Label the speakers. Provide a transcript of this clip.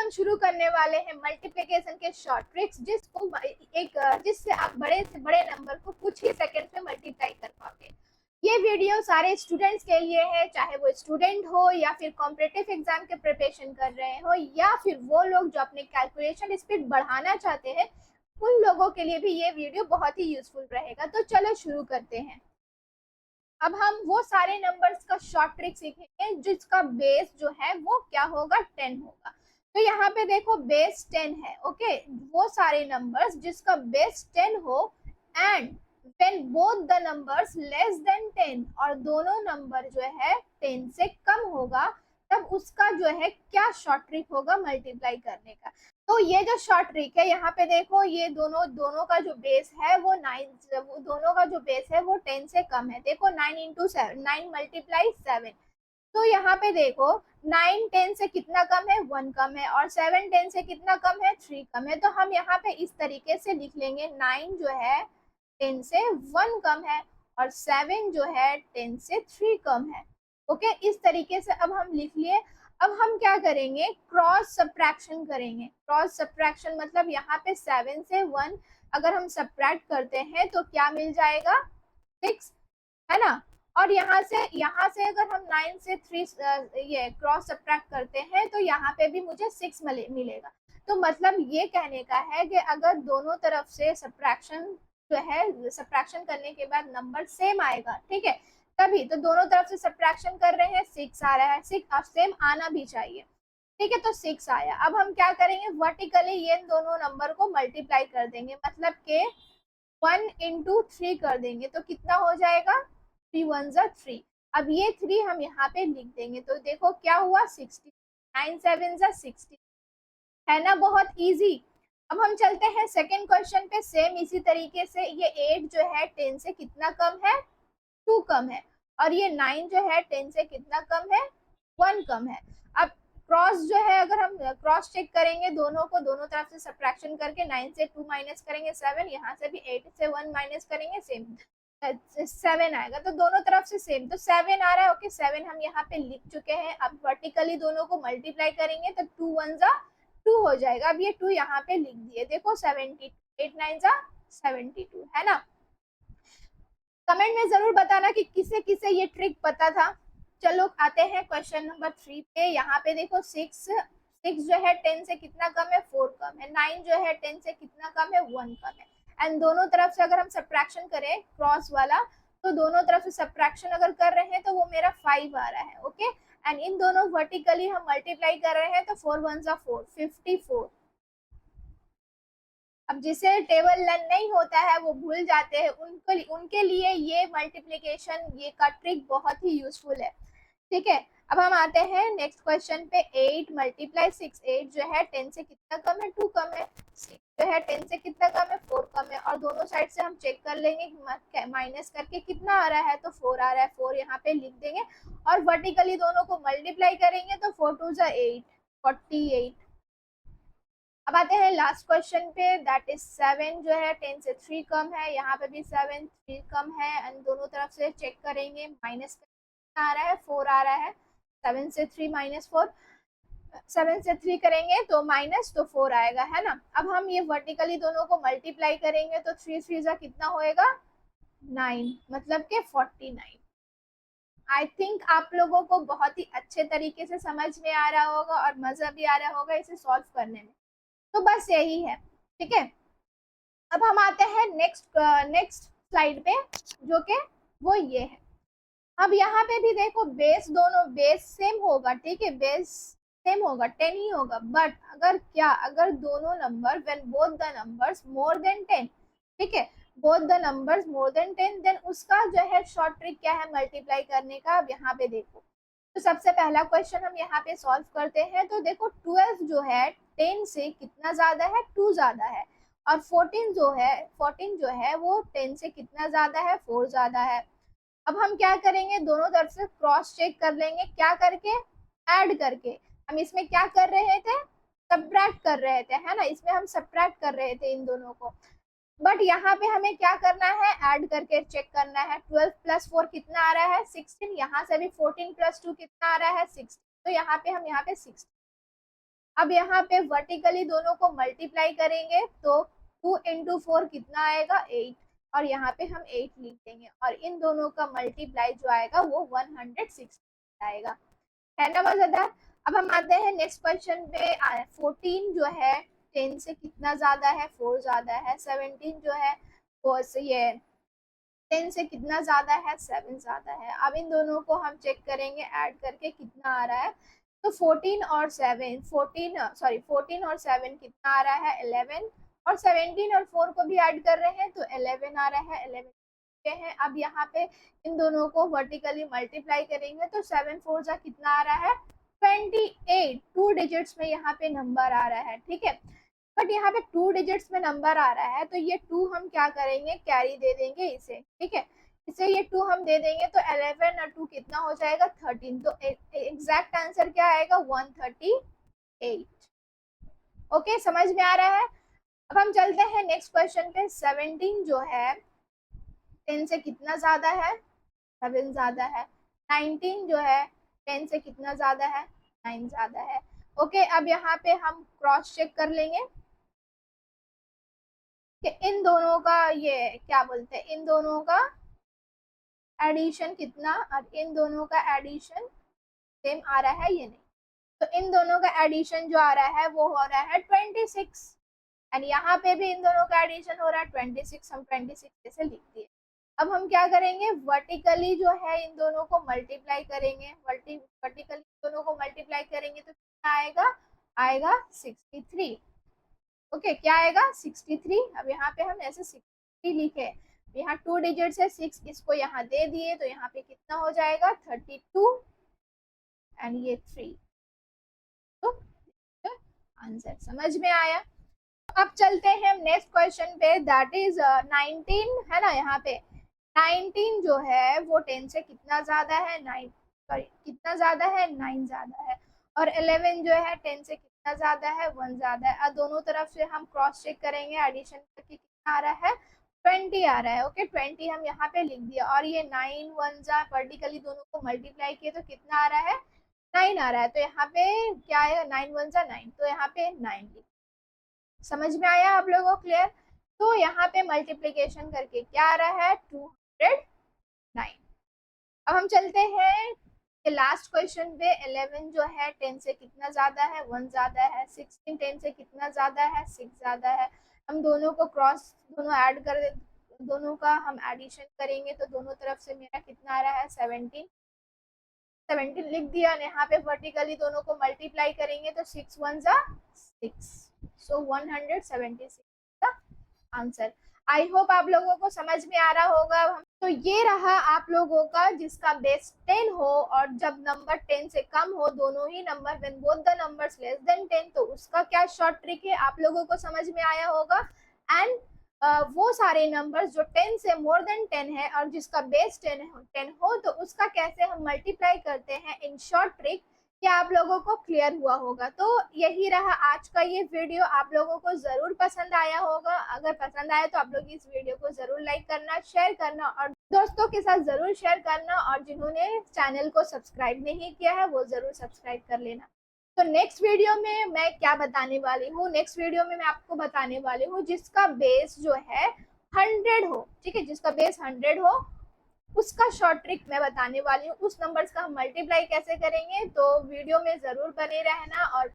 Speaker 1: हम शुरू करने वाले हैं मल्टीप्लिकेशन के शॉर्ट ट्रिक्स, जिससे आप बड़े से बड़े नंबर को कुछ ही सेकंड में मल्टीप्लाई कर पाओगे। ये वीडियो सारे स्टूडेंट्स के लिए है, चाहे वो स्टूडेंट हो या फिर कॉम्पिटिटिव एग्जाम के प्रिपरेशन कर रहे हो या फिर वो लोग जो अपने कैलकुलेशन स्पीड बढ़ाना चाहते हैं, उन लोगों के लिए भी ये वीडियो बहुत ही यूजफुल रहेगा। तो चलो शुरू करते हैं। अब हम वो सारे नंबर्स का शॉर्ट ट्रिक सीखेंगे जिसका बेस जो है वो क्या होगा, 10 होगा। तो यहाँ पे देखो बेस 10 है, ओके। वो सारे नंबर्स जिसका बेस 10 हो and when both the numbers less than 10 और दोनों नंबर जो है 10 से कम होगा, तब उसका जो है क्या शॉर्ट ट्रिक होगा मल्टीप्लाई करने का। तो ये जो शॉर्ट ट्रिक है, यहाँ पे देखो ये दोनों का जो बेस है वो 9, दोनों का जो बेस है वो 10 से कम है। देखो 9 इंटू 7, 9 मल्टीप्लाई 7। तो यहाँ पे देखो 9 10 से कितना कम है, 1 कम है, और 7 10 से कितना कम है, 3 कम है। तो हम यहाँ पे इस तरीके से लिख लेंगे 9 जो है 10 से 1 कम है और 7 जो है 10 से 3 कम है। ओके, इस तरीके से अब हम लिख लिए। अब हम क्या करेंगे, क्रॉस सब्ट्रैक्शन करेंगे। क्रॉस सब्ट्रैक्शन मतलब यहाँ पे 7 से 1 अगर हम सब्ट्रैक्ट करते हैं तो क्या मिल जाएगा, 6, है ना। और यहाँ से अगर हम 9 से 3 ये क्रॉस सब्ट्रैक्ट करते हैं तो यहाँ पे भी मुझे 6 मिलेगा। तो मतलब ये कहने का है कि अगर दोनों तरफ से सब्ट्रैक्शन जो है, सब्ट्रैक्शन करने के बाद नंबर सेम आएगा, ठीक है, तभी। तो दोनों तरफ से सब्ट्रैक्शन कर रहे हैं, 6 आ रहा है, 6 सेम आना भी चाहिए, ठीक है। तो 6 आया। अब हम क्या करेंगे, वर्टिकली ये दोनों नंबर को मल्टीप्लाई कर देंगे, मतलब के 1 इंटू 3 कर देंगे। तो कितना हो जाएगा, 3 1 जा 3। अब ये 3 हम यहाँ पे लिख देंगे। तो देखो क्या हुआ, 60, 9 7 जा 60, है ना, बहुत इजी। अब हम चलते हैं सेकंड क्वेश्चन पे। सेम इसी तरीके से ये 8 जो है 10 से कितना कम है, 2 कम है, और ये 9 जो है 10 से कितना कम है, 1 कम है। अब क्रॉस जो है, अगर हम क्रॉस चेक करेंगे दोनों को, दोनों तरफ से सब्ट्रैक्शन करके 9 से 2 माइनस करेंगे 7, यहाँ से भी 8 से 1 माइनस करेंगे, सेम 7 आएगा। तो दोनों तरफ से सेम, तो 7 आ रहा है, ओके। 7 हम यहाँ पे लिख चुके हैं। अब वर्टिकली दोनों को मल्टीप्लाई करेंगे तो 2 1 जा 2 हो जाएगा। अब ये 2 यहाँ पे लिख दिए, देखो 72, 8 9 जा 72, है ना। कमेंट में जरूर बताना कि किसे किसे ये ट्रिक पता था। चलो आते हैं क्वेश्चन नंबर 3 पे। यहाँ पे देखो 6 जो है 10 से कितना कम है, 4 कम है। 9 जो है 10 से कितना कम है, 1 कम है। एंड दोनों तरफ से अगर हम सब्ट्रैक्शन करें क्रॉस वाला, तो दोनों तरफ से सब्ट्रैक्शन अगर कर रहे हैं तो वो मेरा 5 आ रहा है, ओके। एंड इन दोनों वर्टिकली हम मल्टीप्लाई कर रहे हैं तो 4 1 जा 4, 54। अब जिसे टेबल लर्न नहीं होता है वो भूल जाते हैं, उनके लिए ये मल्टीप्लिकेशन ये का ट्रिक बहुत ही यूजफुल है, ठीक है। अब हम आते हैं नेक्स्ट क्वेश्चन पे। 8 मल्टीप्लाई 6, 8 जो है 10 से कितना कम है, 2 कम है। 6 जो है 10 से कितना कम है, 4 कम है। और दोनों साइड से हम चेक कर लेंगे माइनस करके कितना आ रहा है, तो 4 आ रहा है, 4 यहाँ पे लिख देंगे। और वर्टिकली दोनों को मल्टीप्लाई करेंगे तो 4 2 जा 8, 48। अब आते हैं लास्ट क्वेश्चन पे, दैट इज 7 जो है 10 से 3 कम है। यहाँ पे भी 7 3 कम है। एंड दोनों तरफ से चेक करेंगे, माइनस आ रहा है, 4 आ रहा है। 7 से 3 माइनस 4, 7 से 3 करेंगे तो माइनस, तो 4 आएगा, है ना। अब हम ये वर्टिकली दोनों को मल्टीप्लाई करेंगे तो 3 3 जा कितना होएगा, 9, मतलब के 49। आई थिंक आप लोगों को बहुत ही अच्छे तरीके से समझ में आ रहा होगा और मजा भी आ रहा होगा इसे सॉल्व करने में। तो बस यही है, ठीक है। अब हम आते हैं नेक्स्ट स्लाइड पे, जो कि वो ये है। अब यहाँ पे भी देखो बेस, दोनों बेस सेम होगा, ठीक है, बेस सेम होगा, 10 ही होगा। बट अगर दोनों number when both the numbers more than 10, ठीक है, both the numbers more than 10, then उसका जो है शॉर्ट ट्रिक क्या है मल्टीप्लाई करने का। अब यहाँ पे देखो, तो सबसे पहला क्वेश्चन हम यहाँ पे सॉल्व करते हैं। तो देखो 12 जो है 10 से कितना ज्यादा है, 2 ज्यादा है। और 14 जो है वो 10 से कितना ज्यादा है, 4 ज्यादा है। अब हम क्या करेंगे, दोनों तरफ से क्रॉस चेक कर लेंगे, क्या करके, ऐड करके। हम इसमें क्या कर रहे थे, सब्ट्रैक्ट कर रहे थे, है ना। इसमें हम सब्ट्रैक्ट कर रहे थे इन दोनों को। बट यहाँ पे हमें क्या करना है, ऐड करके चेक करना है। 12 प्लस 4 कितना आ रहा है, 16। यहाँ से भी 14 प्लस 2 कितना आ रहा है, 16। तो यहाँ पे हम 16 अब यहाँ पे वर्टिकली दोनों को मल्टीप्लाई करेंगे तो 2 इंटू 4 कितना आएगा 8, और यहाँ पे हम 8 लिख देंगे, और इन दोनों का मल्टीप्लाई जो आएगा वो 160 आएगा, है ना मजेदार। अब हम आते हैं नेक्स्ट क्वेश्चन पे। 14 जो है 10 से कितना ज्यादा है, 4 ज्यादा है। 17 जो है वो से ये 10 से कितना ज्यादा है, 7 ज्यादा है। अब इन दोनों को हम चेक करेंगे ऐड करके कितना आ रहा है। तो 14 और 7 14 और 7 कितना आ रहा है 11, और 17 और 4 को भी ऐड कर रहे हैं तो 11 आ रहा है, 11 हैं। अब यहाँ पे इन दोनों को वर्टिकली मल्टीप्लाई करेंगे तो 7 4 जा कितना आ रहा है 28, 2 डिजिट्स में यहाँ पे नंबर आ रहा है, ठीक है। बट यहाँ पे 2 डिजिट्स में नंबर आ रहा है तो ये 2 हम क्या करेंगे, कैरी दे देंगे इसे, ठीक है। इसे ये 2 हम दे देंगे तो 11 और 2 कितना हो जाएगा 13, तो एग्जैक्ट आंसर क्या आएगा 138। ओके, समझ में आ रहा है। अब हम चलते हैं नेक्स्ट क्वेश्चन पे। 17 जो है 10 से कितना ज्यादा है, 7 ज्यादा है। 19 जो है 10 से कितना ज्यादा है, 9 ज्यादा है। ओके, अब यहाँ पे हम क्रॉस चेक कर लेंगे कि इन दोनों का ये क्या बोलते हैं, इन दोनों का एडिशन कितना, और इन दोनों का एडिशन सेम आ रहा है ये नहीं। तो इन दोनों का एडिशन जो आ रहा है वो हो रहा है 26, एंड यहाँ पे भी इन दोनों का एडिशन हो रहा है 26, हम 26 जैसे लिख दिए। अब हम क्या करेंगे, वर्टिकली जो है इन दोनों को मल्टीप्लाई करेंगे, वर्टिकली दोनों को मल्टीप्लाई करेंगे तो कितना आएगा, आएगा 63। ओके, क्या आएगा 63। अब यहाँ पे हम ऐसे 63 लिखे, यहाँ 2 डिजिट है 6, इसको यहाँ दे दिए तो यहाँ पे कितना हो जाएगा 32 एंड ये 3। तो आंसर समझ में आया। अब चलते हैं हम नेक्स्ट क्वेश्चन पे, दैट इज 19 है ना। यहाँ पे 19 जो है वो 10 से कितना ज्यादा है, 9 सॉरी कितना ज्यादा है 9 ज्यादा है, और 11 जो है 10 से कितना ज्यादा है 1 ज्यादा है। अब दोनों तरफ से हम क्रॉस चेक करेंगे, एडिशन करके कितना आ रहा है 20 आ रहा है। ओके, 20 हम यहाँ पे लिख दिया, और ये 9 1 जा वर्टिकली दोनों को मल्टीप्लाई किए तो कितना आ रहा है 9 आ रहा है। तो यहाँ पे क्या आएगा 9 1 जा 9, तो यहाँ पे 9 लिख। समझ में आया आप लोगों को, क्लियर। तो यहाँ पे मल्टीप्लीकेशन करके क्या आ रहा है 209। अब हम चलते हैं लास्ट क्वेश्चन पे। 11 जो है 10 से कितना ज्यादा है, 1 ज्यादा है। 16 10 से कितना ज्यादा है, 6 ज्यादा है। हम दोनों को क्रॉस, दोनों ऐड कर, दोनों का हम एडिशन करेंगे तो दोनों तरफ से मेरा कितना आ रहा है 17 लिख दिया। यहाँ पे वर्टिकली दोनों को मल्टीप्लाई करेंगे तो 6 1 जा 6, सो 176 का आंसर। आई होप आप लोगों को समझ में आ रहा होगा। तो ये रहा आप लोगों का जिसका बेस 10 हो और जब नंबर 10 से कम हो, दोनों ही number when both the numbers less than 10, तो उसका क्या शॉर्ट ट्रिक है आप लोगों को समझ में आया होगा। एंड वो सारे नंबर्स जो 10 से मोर देन 10 है और जिसका बेस 10 हो तो उसका कैसे हम मल्टीप्लाई करते हैं इन शॉर्ट ट्रिक, क्या आप लोगों को क्लियर हुआ होगा। तो यही रहा आज का ये वीडियो, आप लोगों को जरूर पसंद आया होगा। अगर पसंद आया तो आप लोग इस वीडियो को जरूर लाइक करना, शेयर करना और दोस्तों के साथ जरूर शेयर करना, और जिन्होंने चैनल को सब्सक्राइब नहीं किया है वो जरूर सब्सक्राइब कर लेना। तो नेक्स्ट वीडियो में मैं क्या बताने वाली हूँ, नेक्स्ट वीडियो में मैं आपको बताने वाली हूँ जिसका बेस जो है 100 हो, ठीक है, जिसका बेस 100 हो उसका शॉर्ट ट्रिक मैं बताने वाली हूँ। उस नंबर्स का हम मल्टीप्लाई कैसे करेंगे, तो वीडियो में जरूर बने रहना और